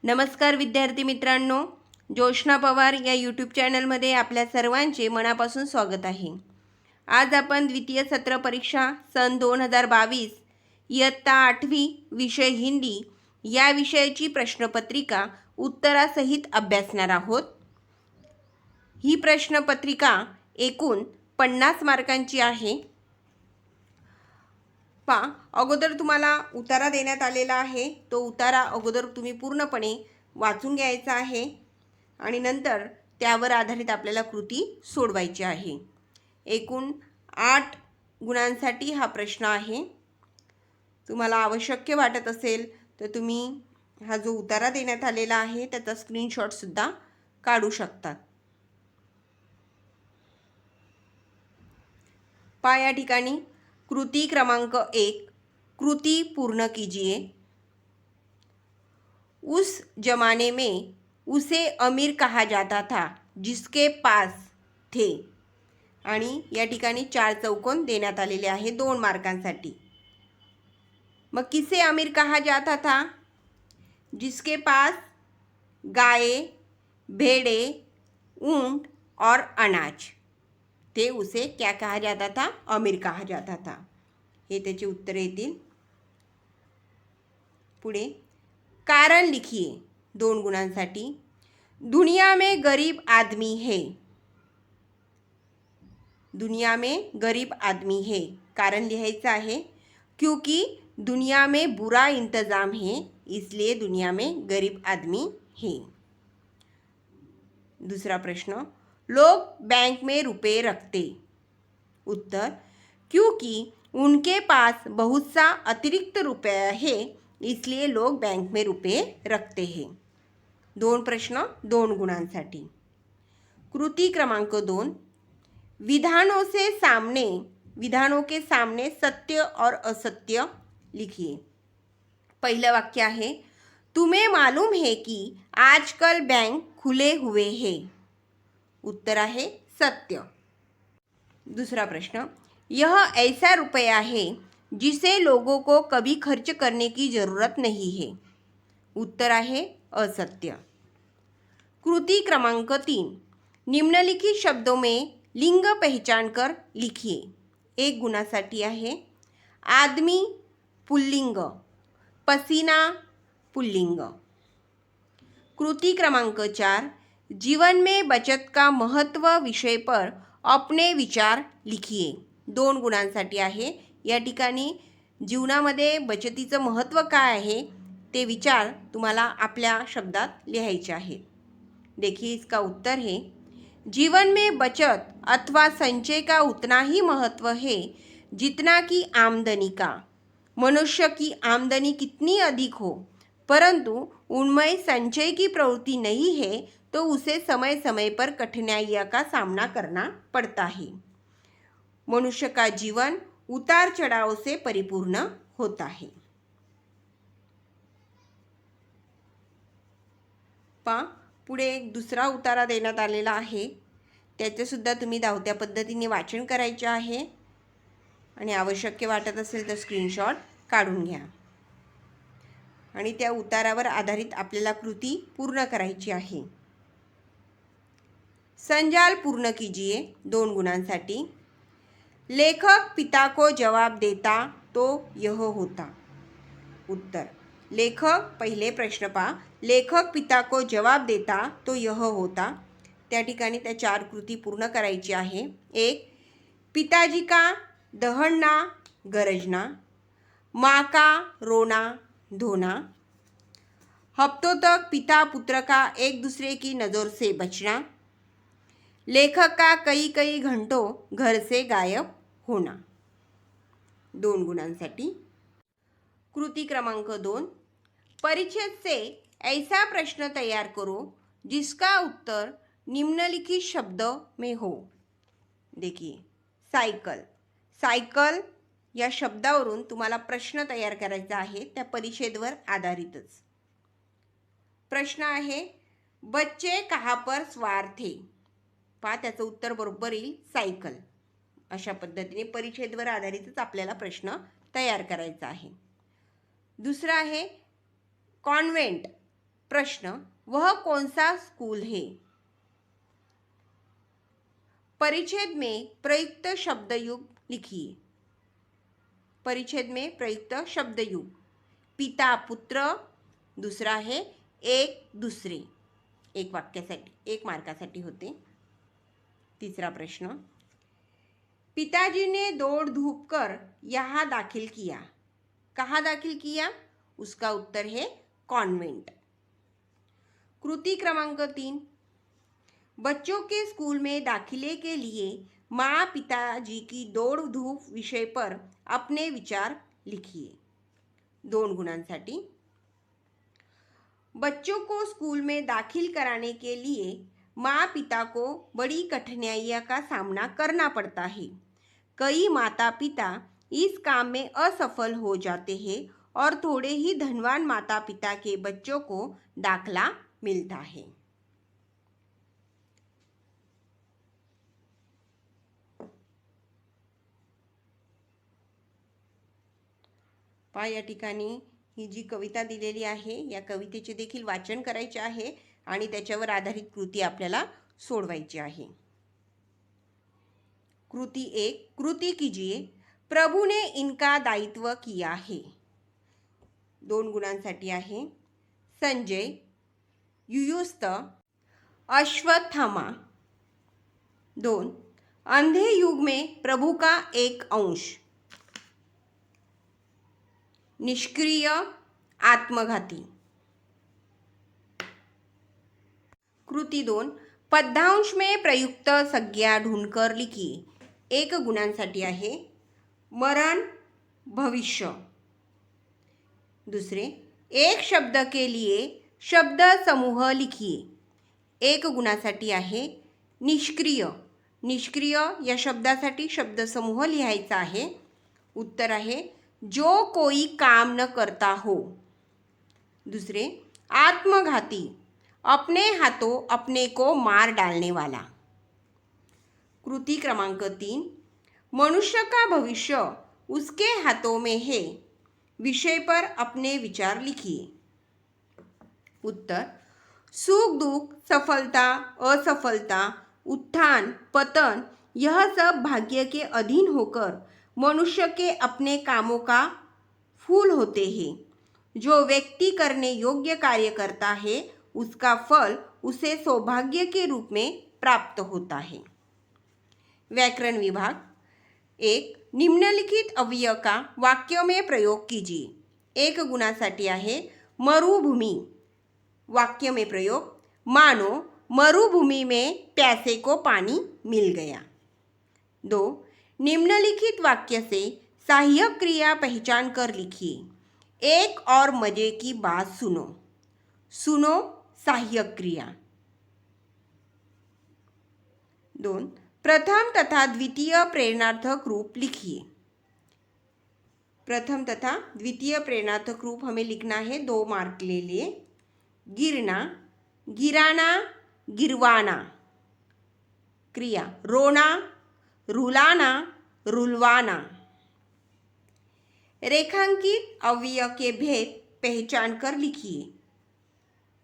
नमस्कार विद्यार्थी मित्रांनो, जोशना पवार या यूट्यूब चॅनलमध्ये आपल्या सर्वांचे मनापासून स्वागत आहे। आज आपण द्वितीय सत्र परीक्षा सन 2022 इयत्ता 8वी विषय हिंदी या विषयाची प्रश्नपत्रिका उत्तरासहित अभ्यासणार आहोत। ही प्रश्नपत्रिका एकूण 50 मार्कांची आहे। अगोदर तुम्हाला उतारा देण्यात आलेला आहे, तो उतारा अगोदर तुम्ही पूर्णपणे वाचून घ्यायचा आहे आणि नंतर त्यावर आधारित आपल्याला कृती सोडवायची आहे। एकूण 8 गुणांसाठी हा प्रश्न आहे। तुम्हाला आवश्यक वाटत असेल तर तुम्ही हा जो उतारा देण्यात आलेला आहे त्याचा स्क्रीनशॉट सुद्धा काढू शकता। या ठिकाणी कृती क्रमांक 1 कृति पूर्ण कीजिए। उस जमाने में उसे अमीर कहा जाता था जिसके पास थे। आणि या ठिकाणी 4 चौकोन देण्यात आलेले आहे 2 मार्कांसाठी। मग किसे अमीर कहा जाता था? जिसके पास गाय, भेड़े, ऊंट और अनाज थे उसे क्या कहा जाता था? अमीर कहा जाता था। हे त्याचे उत्तर येतील। पुढे कारण लिखिए 2 गुणांसाठी। दुनिया में गरीब आदमी है। दुनिया में गरीब आदमी है कारण लिहायचं आहे, क्योंकि दुनिया में बुरा इंतजाम है इसलिए दुनिया में गरीब आदमी है। दूसरा प्रश्न, लोग बैंक में रुपए रखते। उत्तर, क्योंकि उनके पास बहुत सा अतिरिक्त रुपया है इसलिए लोग बैंक में रुपये रखते हैं। 2 प्रश्न 2 गुणांसाठी। कृति क्रमांक 2 विधानों के सामने सत्य और असत्य लिखिए। पहला वाक्य है, तुम्हें मालूम है कि आजकल बैंक खुले हुए हैं। उत्तर है सत्य। दूसरा प्रश्न, यह ऐसा रुपया है जिसे लोगों को कभी खर्च करने की जरूरत नहीं है। उत्तर है असत्य। कृति क्रमांक 3 निम्नलिखित शब्दों में लिंग पहचान कर लिखिए। 1 गुणासाठी आहे। आदमी पुल्लिंग, पसीना पुल्लिंग। कृति क्रमांक 4 जीवन में बचत का महत्व विषय पर अपने विचार लिखिए। 2 गुणांसाठी आहे। या ठिकाणी जीवनामध्ये बचतीचं महत्त्व काय आहे ते विचार तुम्हाला आपल्या शब्दात लिहायचे आहेत। देखिए इसका उत्तर है, जीवन में बचत अथवा संचय का उतना ही महत्व है जितना कि आमदनी का। मनुष्य की आमदनी कितनी अधिक हो परंतु उनमें संचय की प्रवृत्ति नहीं है तो उसे समय समय पर कठिनाइयों का सामना करना पड़ता है। मनुष्य का जीवन उतार चढ़ाव से परिपूर्ण होता है। पुढे एक दुसरा उतारा देण्यात आलेला आहे, त्याचे सुद्धा तुम्ही धावत्या पद्धतीने वाचन करायचे आहे आणि आवश्यक वाटत असेल तर स्क्रीनशॉट काढून घ्या आणि त्या उतारावर आधारित आपल्याला कृती पूर्ण करायची आहे। संजाल पूर्ण कीजिए 2 गुणांसाठी। लेखक पिता को जवाब देता तो यह होता। उत्तर, लेखक पहिले प्रश्न लेखक पिता को जवाब देता तो यह होता। त्या ठिकाणी त्या 4 कृती पूर्ण करायची आहे। 1 पिताजी का दहड़ना गरजना, माँ का रोना धोना, हफ्तों तक पिता पुत्र का एक दूसरे की नज़र से बचना, लेखक का कई कई घंटों घर से गायब होना। 2 गुणांसाठी। कृति क्रमांक 2 परिच्छेद से ऐसा प्रश्न तैयार करो जिसका उत्तर निम्नलिखित शब्दों में हो। देखिए सायकल, सायकल या शब्दावरून तुम्हाला प्रश्न तयार करायचा आहे, त्या परिच्छेदवर आधारितच। प्रश्न आहे, बच्चे कहाँ पर स्वार थे? त्याचं उत्तर बरोबर येईल सायकल। अशा पद्धतीने परिच्छेदवर आधारितच आपल्याला प्रश्न तयार करायचा आहे। दुसरा आहे कॉन्व्हेंट, प्रश्न, वह कौन सा स्कूल है? परिच्छेद में प्रयुक्त शब्दयुग लिखिए। परिच्छेद में प्रयुक्त शब्दयुग, पिता पुत्र, दूसरा है एक दुसरे, एक वाक्यासाठी, एक मार्कासाठी होते। तीसरा प्रश्न, पिताजी ने दौड़ धूप कर यहाँ दाखिल किया। कहाँ दाखिल किया? उसका उत्तर है कॉन्वेंट। कृति क्रमांक 3, बच्चों के स्कूल में दाखिले के लिए माँ पिताजी की दौड़ धूप विषय पर अपने विचार लिखिए। 2 गुणांसाठी, बच्चों को स्कूल में दाखिल कराने के लिए माँ पिता को बड़ी कठिनाइयों का सामना करना पड़ता है। कई माता पिता इस काम में असफल हो जाते हैं और थोड़े ही धनवान माता पिता के बच्चों को दाखला मिलता है। पहा या ठिकाणी ही जी कविता दिलेली आहे, या कवितेचे देखील वाचन करायचे आहे आणि त्याच्यावर आधारित कृती आपल्याला सोडवायची आहे। कृति 1, कृति कीजिए, प्रभु ने इनका दायित्व किया है। 2 गुणांसाठी आहे। संजय, युयुस्त, अश्वत्थामा। 2, अंधे युग में प्रभु का एक अंश, निष्क्रिय, आत्मघाती। कृति 2, पद्यांश में प्रयुक्त संज्ञा ढूंढकर लिखिए। 1 गुणांसाठी आहे। मरण, भविष्य। दूसरे, एक शब्द के लिए शब्द समूह लिखिए। 1 गुणासाठी आहे। निष्क्रिय, निष्क्रिय या शब्दासाठी शब्द समूह लिहायचा आहे। उत्तर आहे जो कोई काम न करता हो। दूसरे, आत्मघाती, अपने हाथों अपने को मार डालने वाला। कृति क्रमांक 3, मनुष्य का भविष्य उसके हाथों में है विषय पर अपने विचार लिखिए। उत्तर, सुख दुख, सफलता असफलता, उत्थान पतन, यह सब भाग्य के अधीन होकर मनुष्य के अपने कामों का फूल होते हैं। जो व्यक्ति करने योग्य कार्य करता है उसका फल उसे सौभाग्य के रूप में प्राप्त होता है। व्याकरण विभाग 1, निम्नलिखित अव्यय का वाक्यों में प्रयोग कीजिए। 1 गुणासाठी आहे। मरुभूमि, वाक्य में प्रयोग, मानो मरुभूमि में प्यासे को पानी मिल गया। 2, निम्नलिखित वाक्य से सहायक क्रिया पहचान कर लिखिए। एक और मजे की बात सुनो। सुनो सहायक क्रिया। 2, प्रथम तथा द्वितीय प्रेरणार्थक रूप लिखिए। प्रथम तथा द्वितीय प्रेरणार्थक रूप हमें लिखना है। 2 मार्क ले लिए। गिरना, गिराना, गिरवाना। क्रिया, रोना, रुलाना, रुलवाना। रेखांकित अव्यय के भेद पहचान कर लिखिए।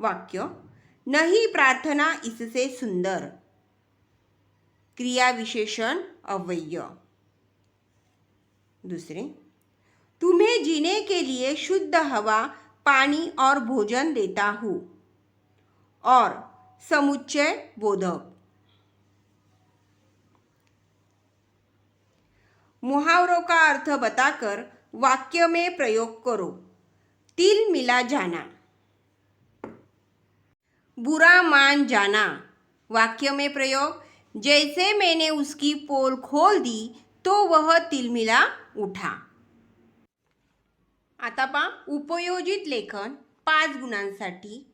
वाक्य, नहीं प्रार्थना इससे सुंदर। क्रिया विशेषण अव्यय। दूसरे, तुम्हें जीने के लिए शुद्ध हवा, पानी और भोजन देता हूँ। और समुच्चय बोधक। मुहावरों का अर्थ बताकर वाक्य में प्रयोग करो। तिल मिला जाना, बुरा मान जाना। वाक्य में प्रयोग, जैसे मैंने उसकी पोल खोल दी तो वह तिलमिला उठा। आता पहा उपयोजित लेखन 5 गुणांसाठी।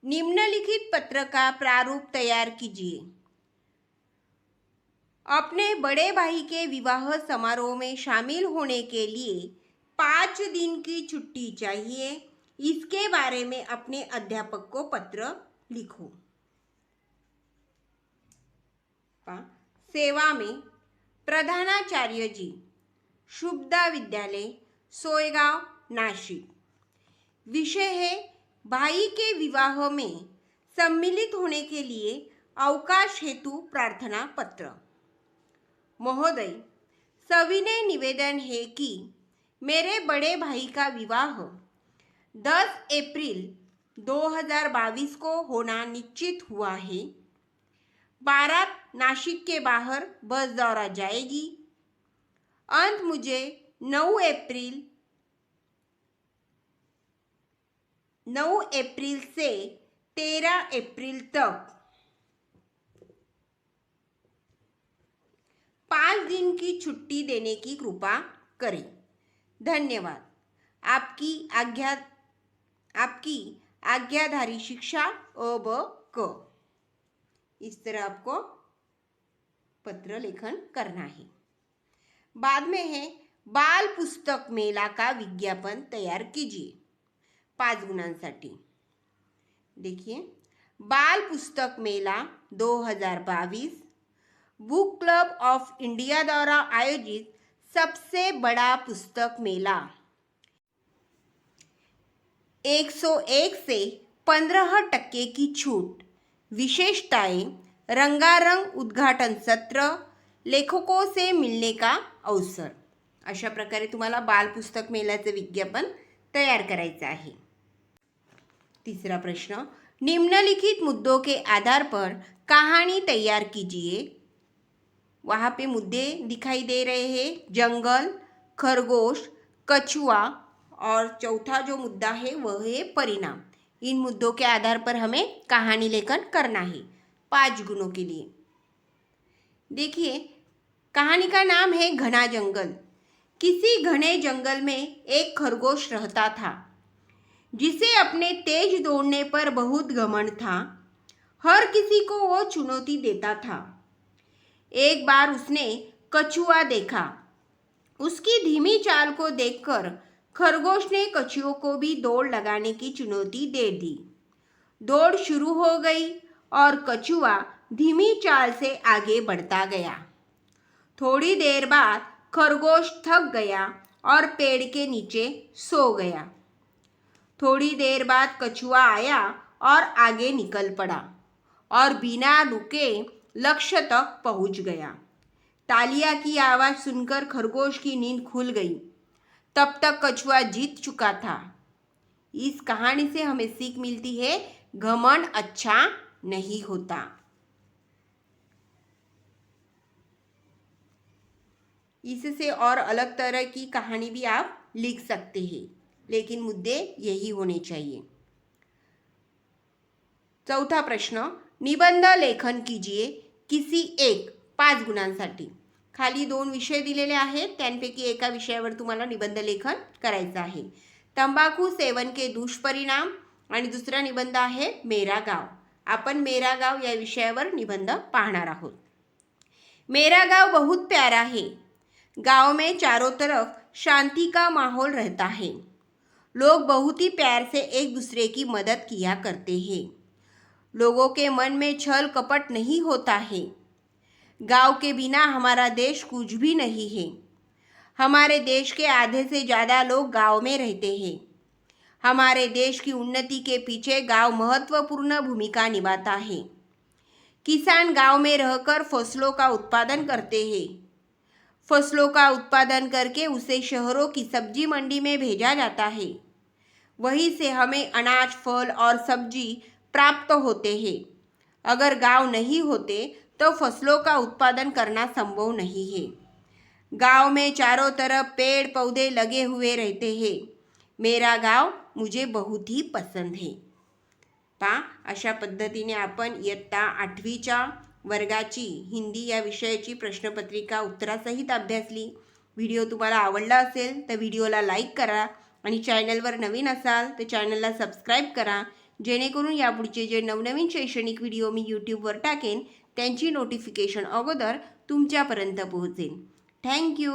निम्नलिखित पत्र का प्रारूप तैयार कीजिए। अपने बड़े भाई के विवाह समारोह में शामिल होने के लिए 5 दिन की छुट्टी चाहिए। इसके बारे में अपने अध्यापक को पत्र लिखो। सेवा में प्रधानाचार्य जी, शुभदा विद्यालय, सोयगांव, नाशिक। विषय है भाई के विवाह में सम्मिलित होने के लिए अवकाश हेतु प्रार्थना पत्र। महोदय, सविनय निवेदन है कि मेरे बड़े भाई का विवाह 10 अप्रैल 2022 को होना निश्चित हुआ है। बारात नासिक के बाहर बस द्वारा जाएगी। अंत मुझे 9 अप्रैल से 13 अप्रैल तक 5 दिन की छुट्टी देने की कृपा करें। धन्यवाद। आपकी आज्ञाधारी शिक्षा अब क। इस तरह आपको पत्र लेखन करना है। बाद में है बाल पुस्तक मेला का विज्ञापन तैयार कीजिए। 5 गुणांसाठी देखिए, बाल पुस्तक मेला 2022 बुक क्लब ऑफ इंडिया द्वारा आयोजित सबसे बड़ा पुस्तक मेला। 101 से 15% की छूट, विशेषताएं, रंगारंग उद्घाटन सत्र, लेखकों से मिलने का अवसर। अशा प्रकारे तुम्हाला बाल पुस्तक मेल्याचे विज्ञापन तैयार करायचं आहे। तीसरा प्रश्न, निम्नलिखित मुद्दों के आधार पर कहानी तैयार कीजिए। वहाँ पे मुद्दे दिखाई दे रहे हैं, जंगल, खरगोश, कछुआ और चौथा जो मुद्दा है वह है परिणाम। इन मुद्दों के आधार पर हमें कहानी लेखन करना है 5 गुणों के लिए। देखिए, कहानी का नाम है घना जंगल। किसी घने जंगल में एक खरगोश रहता था जिसे अपने तेज दौड़ने पर बहुत घमंड था। हर किसी को वो चुनौती देता था। एक बार उसने कछुआ देखा। उसकी धीमी चाल को देखकर खरगोश ने कछुओं को भी दौड़ लगाने की चुनौती दे दी। दौड़ शुरू हो गई और कछुआ धीमी चाल से आगे बढ़ता गया। थोड़ी देर बाद खरगोश थक गया और पेड़ के नीचे सो गया। थोड़ी देर बाद कछुआ आया और आगे निकल पड़ा और बिना रुके लक्ष्य तक पहुंच गया। तालियां की आवाज़ सुनकर खरगोश की नींद खुल गई। तब तक कछुआ जीत चुका था। इस कहानी से हमें सीख मिलती है, घमंड अच्छा नहीं होता। इससे और अलग तरह की कहानी भी आप लिख सकते हैं, लेकिन मुद्दे यही होने चाहिए। चौथा प्रश्न, निबंध लेखन कीजिए किसी एक 5 गुणांसाठी। खाली 2 विषय दिलेले आहेत, त्यांपैकी एका विषयावर तुम्हाला निबंध लेखन करायचं आहे। तंबाखू सेवन के दुष्परिणाम आणि दुसरा निबंध आहे मेरा गाव। आपण मेरा गाव या विषयावर निबंध पाहणार आहोत। मेरा गाव बहुत प्यारा है। गांव में चारों तरफ शांति का माहौल रहता है। लोग बहुत ही प्यार से एक दूसरे की मदद किया करते हैं। लोगों के मन में छल कपट नहीं होता है। गांव के बिना हमारा देश कुछ भी नहीं है। हमारे देश के आधे से ज़्यादा लोग गांव में रहते हैं। हमारे देश की उन्नति के पीछे गांव महत्वपूर्ण भूमिका निभाता है। किसान गांव में रहकर फसलों का उत्पादन करते हैं। फसलों का उत्पादन करके उसे शहरों की सब्जी मंडी में भेजा जाता है। वहीं से हमें अनाज, फल और सब्जी प्राप्त होते हैं। अगर गांव नहीं होते तो फसलों का उत्पादन करना संभव नहीं है। गांव में चारों तरफ पेड़ पौधे लगे हुए रहते हैं। मेरा गांव मुझे बहुत ही पसंद है। अशा पद्धतीने आपण इयत्ता 8वीच्या वर्गाची हिंदी या विषयाची प्रश्नपत्रिका उत्तरासहित अभ्यासली। व्हिडिओ तुम्हाला आवडला असेल तर व्हिडिओला लाईक करा आणि चॅनलवर नवीन असाल तर चॅनलला सबस्क्राईब करा, जेणेकरून यापुढचे जे नवनवीन शैक्षणिक व्हिडिओ मी यूट्यूबवर टाकेन त्यांची नोटिफिकेशन अगोदर तुमच्यापर्यंत पोहोचेल। थँक्यू।